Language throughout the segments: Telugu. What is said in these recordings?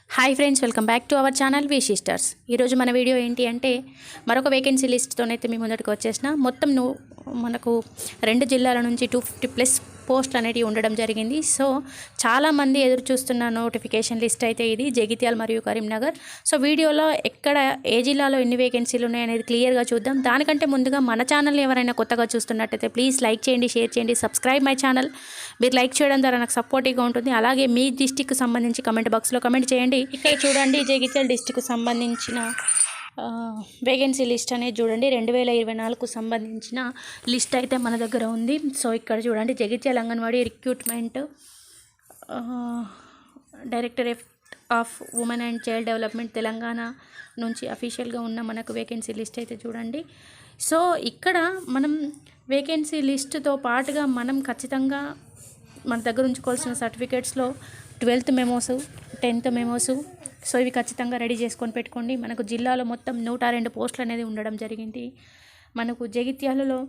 Hi friends, welcome back to our channel we sisters. ఈరోజు మన వీడియో ఏంటి అంటే మరొక వేకెన్సీ లిస్ట్తోనైతే మీ ముందటికి వచ్చేసిన. మొత్తం మనకు 2 జిల్లాల నుంచి 250+ పోస్టులు అనేటివి ఉండడం జరిగింది. సో చాలామంది ఎదురు చూస్తున్న నోటిఫికేషన్ లిస్ట్ అయితే ఇది, జగిత్యాల మరియు కరీంనగర్. సో వీడియోలో ఎక్కడ ఏ జిల్లాలో ఎన్ని వేకెన్సీలు ఉన్నాయనేది క్లియర్గా చూద్దాం. దానికంటే ముందుగా మన ఛానల్ ఎవరైనా కొత్తగా చూస్తున్నట్టయితే ప్లీజ్ లైక్ చేయండి, షేర్ చేయండి, సబ్స్క్రైబ్ మై ఛానల్. మీరు లైక్ చేయడం ద్వారా నాకు సపోర్టివ్గా ఉంటుంది. అలాగే మీ డిస్టిక్కి సంబంధించి కమెంట్ బాక్స్లో కమెంట్ చేయండి. ఇక్కడ చూడండి, జగిత్యాల డిస్టిక్కి సంబంధించిన వేకెన్సీ లిస్ట్ అనేది చూడండి. 2024కు సంబంధించిన లిస్ట్ అయితే మన దగ్గర ఉంది. సో ఇక్కడ చూడండి, Jagtial anganwadi recruitment directorate of women and child development Telangana నుంచి అఫీషియల్గా ఉన్న మనకు వేకెన్సీ లిస్ట్ అయితే చూడండి. సో ఇక్కడ మనం వేకెన్సీ లిస్టుతో పాటుగా మనం ఖచ్చితంగా మన దగ్గర ఉంచుకోవాల్సిన సర్టిఫికేట్స్లో 12th memos, 10th memos, so ఇవి ఖచ్చితంగా రెడీ చేసుకొని పెట్టుకోండి. మనకు జిల్లాలో మొత్తం 102 పోస్టులు అనేది ఉండడం జరిగింది. మనకు జగిత్యాలలో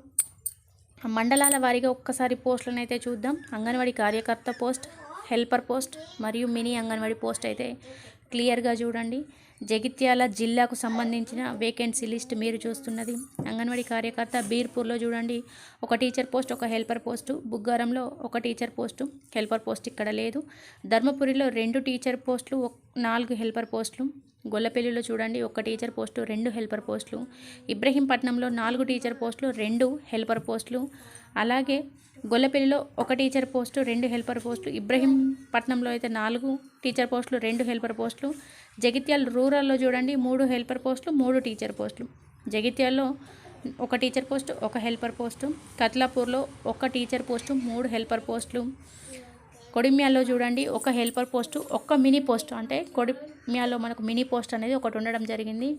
మండలాల వారీగా ఒక్కసారి పోస్టులను అయితే చూద్దాం. అంగన్వాడీ కార్యకర్త పోస్ట్, హెల్పర్ పోస్ట్ మరియు మినీ అంగన్వాడీ పోస్ట్ అయితే క్లియర్గా చూడండి. జగిత్యాల జిల్లాకు సంబంధించిన వేకెన్సీ లిస్ట్ మీరు చూస్తున్నది. అంగన్వాడీ కార్యకర్త బీర్పూర్లో చూడండి, ఒక టీచర్ పోస్ట్, ఒక హెల్పర్ పోస్టు. బుగ్గారంలో ఒక టీచర్ పోస్టు, హెల్పర్ పోస్ట్ ఇక్కడ లేదు. ధర్మపురిలో 2 టీచర్ పోస్టులు, 4 హెల్పర్ పోస్టులు. గొల్లపల్లిలో చూడండి, 1 టీచర్ పోస్టు, 2 హెల్పర్ పోస్టులు. ఇబ్రహీంపట్నంలో 4 టీచర్ పోస్టులు, 2 హెల్పర్ పోస్టులు. అలాగే గొల్లపల్లిలో 1 టీచర్ పోస్టు, 2 హెల్పర్ పోస్టులు. ఇబ్రహీంపట్నంలో అయితే 4 టీచర్ పోస్టులు, 2 హెల్పర్ పోస్టులు. జగిత్యాల రూరల్లో చూడండి, 3 హెల్పర్ పోస్టులు, 3 టీచర్ పోస్టులు. జగిత్యాలలో 1 టీచర్ పోస్టు, 1 హెల్పర్ పోస్టు. కత్లాపూర్లో 1 టీచర్ పోస్టు, 3 హెల్పర్ పోస్టులు. కొడిమ్యాల్లో చూడండి, 1 హెల్పర్ పోస్టు, 1 మినీ పోస్టు. అంటే కొడిమ్యాల్లో మనకు మినీ పోస్ట్ అనేది ఒకటి ఉండడం జరిగింది.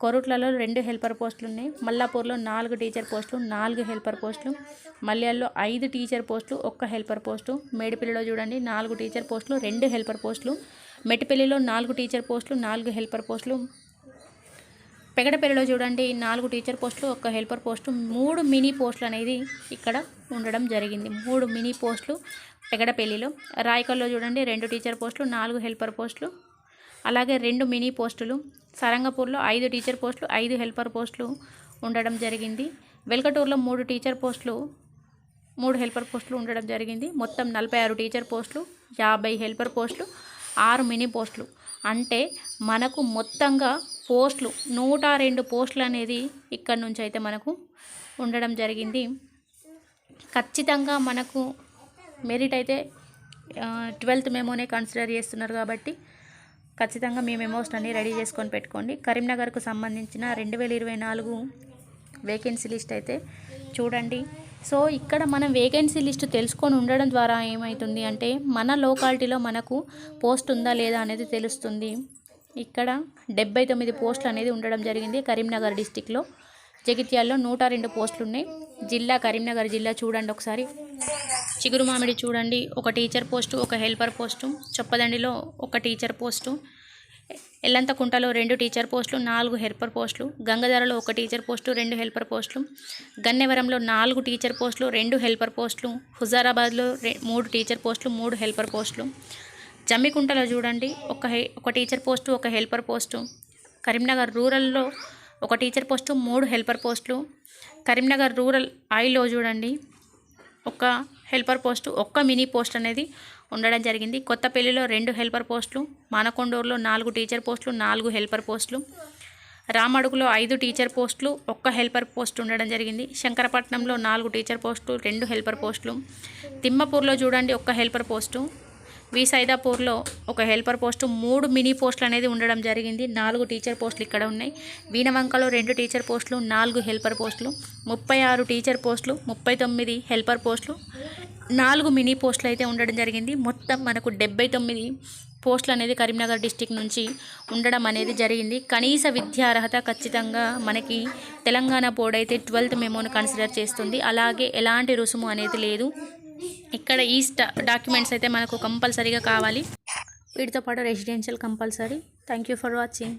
కొరుట్లలో 2 హెల్పర్ పోస్టులు ఉన్నాయి. మల్లాపూర్లో 4 టీచర్ పోస్టులు, 4 హెల్పర్ పోస్టులు. మల్యాల్లో 5 టీచర్ పోస్టులు, 1 హెల్పర్ పోస్టు. మేడిపల్లిలో చూడండి, 4 టీచర్ పోస్టులు, 2 హెల్పర్ పోస్టులు. మెట్టిపల్లిలో 4 టీచర్ పోస్టులు, 4 హెల్పర్ పోస్టులు. పెగడపల్లిలో చూడండి, 4 టీచర్ పోస్టులు, 1 హెల్పర్ పోస్టు. 3 మినీ పోస్టులు అనేది ఇక్కడ ఉండడం జరిగింది. 3 మినీ పోస్టులు పెగడపల్లిలో. రాయకల్లో చూడండి, 2 టీచర్ పోస్టులు, 4 హెల్పర్ పోస్టులు, అలాగే 2 మినీ పోస్టులు. సరంగపూర్లో 5 టీచర్ పోస్టులు, 5 హెల్పర్ పోస్టులు ఉండడం జరిగింది. వెల్కటూరులో 3 టీచర్ పోస్టులు, 3 హెల్పర్ పోస్టులు ఉండడం జరిగింది. మొత్తం 46 టీచర్ పోస్టులు, 50 హెల్పర్ పోస్టులు, 6 మినీ పోస్టులు. అంటే మనకు మొత్తంగా పోస్టులు 102 పోస్టులు అనేది ఇక్కడ నుంచి అయితే మనకు ఉండడం జరిగింది. ఖచ్చితంగా మనకు మెరిట్ అయితే 12th మెమోనే కన్సిడర్ చేస్తున్నారు కాబట్టి ఖచ్చితంగా మీ మెమోస్ అన్ని రెడీ చేసుకొని పెట్టుకోండి. కరీంనగర్కు సంబంధించిన 2024 వేకెన్సీ లిస్ట్ అయితే చూడండి. సో ఇక్కడ మనం వేకెన్సీ లిస్ట్ తెలుసుకొని ఉండడం ద్వారా ఏమవుతుంది అంటే మన లోకాలిటీలో మనకు పోస్ట్ ఉందా లేదా అనేది తెలుస్తుంది. ఇక్కడ 79 పోస్టులు అనేది ఉండడం జరిగింది కరీంనగర్ డిస్టిక్లో. జగిత్యాలలో 102 పోస్టులు ఉన్నాయి. జిల్లా కరీంనగర్ జిల్లా చూడండి ఒకసారి. చిగురుమామిడి చూడండి, 1 టీచర్ పోస్టు, 1 హెల్పర్ పోస్టు. చొప్పదండిలో 1 టీచర్ పోస్టు. ఎల్లంతకుంటలో 2 టీచర్ పోస్టులు, 4 హెల్పర్ పోస్టులు. గంగధరలో 1 టీచర్ పోస్టు, 2 హెల్పర్ పోస్టులు. గన్నెవరంలో 4 టీచర్ పోస్టులు, 2 హెల్పర్ పోస్టులు. హుజారాబాద్లో 3 టీచర్ పోస్టులు, 3 హెల్పర్ పోస్టులు. జమ్మికుంటలో చూడండి, 1 teacher post, 1 helper post. Karimnagar రూరల్లో 1 టీచర్ పోస్టు, 3 హెల్పర్ పోస్టులు. కరీంనగర్ రూరల్ ఐలో చూడండి, 1 హెల్పర్ పోస్టు, 1 మినీ పోస్ట్ అనేది ఉండడం జరిగింది. కొత్తపల్లిలో 2 హెల్పర్ పోస్టులు. మానకొండూరులో 4 టీచర్ పోస్టులు, 4 హెల్పర్ పోస్టులు. రామడుగులో 5 టీచర్ పోస్టులు, 1 హెల్పర్ పోస్ట్ ఉండడం జరిగింది. శంకరపట్నంలో 4 టీచర్ పోస్టులు, 2 హెల్పర్ పోస్టులు. తిమ్మపూర్లో చూడండి, 1 హెల్పర్ పోస్టు. వి సైదాపూర్లో 1 హెల్పర్ పోస్టు, 3 మినీ పోస్టులు అనేది ఉండడం జరిగింది. 4 టీచర్ పోస్టులు ఇక్కడ ఉన్నాయి. వీణవంకలో 2 టీచర్ పోస్టులు, 4 హెల్పర్ పోస్టులు. 36 టీచర్ పోస్టులు, 39 హెల్పర్ పోస్టులు, 4 మినీ పోస్టులు అయితే ఉండడం జరిగింది. మొత్తం మనకు 79 పోస్టులు అనేది కరీంనగర్ డిస్టిక్ నుంచి ఉండడం అనేది జరిగింది. కనీస విద్యార్హత ఖచ్చితంగా మనకి తెలంగాణ బోర్డు అయితే 12th మెమోను కన్సిడర్ చేస్తుంది. అలాగే ఎలాంటి రుసుము అనేది లేదు. ఇక్కడ ఈ డాక్యుమెంట్స్ అయితే మనకు కంపల్సరీగా కావాలి. వీటితో పాటు residential compulsory. Thank you for watching.